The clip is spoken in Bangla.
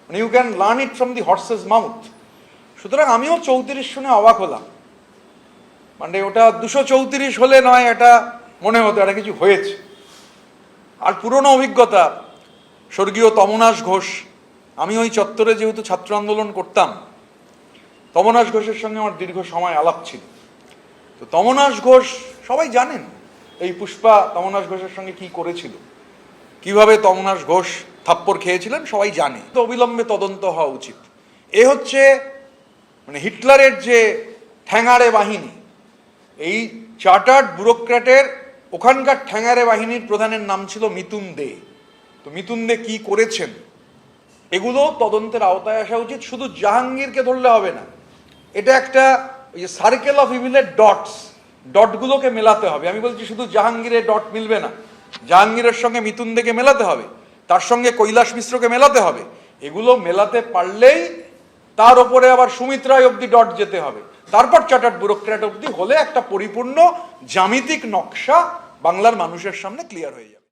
মানে you can learn it from the horse's mouth. সুতরাং আমিও 34 শুনে অবাক হলাম, মানে ওটা 234 হলে নয় এটা মনে হতো এটা কিছু হয়েছে। আর পুরনো অভিজ্ঞতা, স্বর্গীয় তমনাশ ঘোষ, আমি ওই চত্বরে যেহেতু ছাত্র আন্দোলন করতাম, তমনাশ ঘোষের সঙ্গে আমার দীর্ঘ সময় আলাপ ছিল। তো তমনাশ ঘোষ সবাই জানেন এই পুষ্পা তমনাশ ঘোষের সঙ্গে কি করেছিল, কিভাবে তমনাশ ঘোষ থাপ্পড় খেয়েছিলেন সবাই জানে। তো অবিলম্বে তদন্ত হওয়া উচিত। এ হচ্ছে মানে হিটলারের যে ঠ্যাঙাড়ে বাহিনী, এই চার্টার্ড ব্যুরোক্র্যাটের ওখানকার ঠ্যাঙাড়ে বাহিনীর প্রধানের নাম ছিল মিতুন দে। তো মিতুন দে কি করেছেন এগুলো তদন্তের আওতায় আসা উচিত। শুধু জাহাঙ্গীরকে ধরলে হবে না, এটা একটা ওই যে সার্কেল অফ ইভিলের ডটগুলোকে মেলাতে হবে। আমি বলছি শুধু জাহাঙ্গীরের ডট মিলবে না, জাহাঙ্গীরের সঙ্গে মিতুন দেকে মেলাতে হবে, তার সঙ্গে কৈলাস মিশ্রকে মেলাতে হবে। এগুলো মেলাতে পারলেই তার ওপরে আবার সুমিত রায় অব্দি ডট যেতে হবে, তারপর চার্টার্ড ব্যুরোক্র্যাট অব্দি হলে একটা পরিপূর্ণ জ্যামিতিক নকশা বাংলার মানুষের সামনে ক্লিয়ার হয়ে যাবে।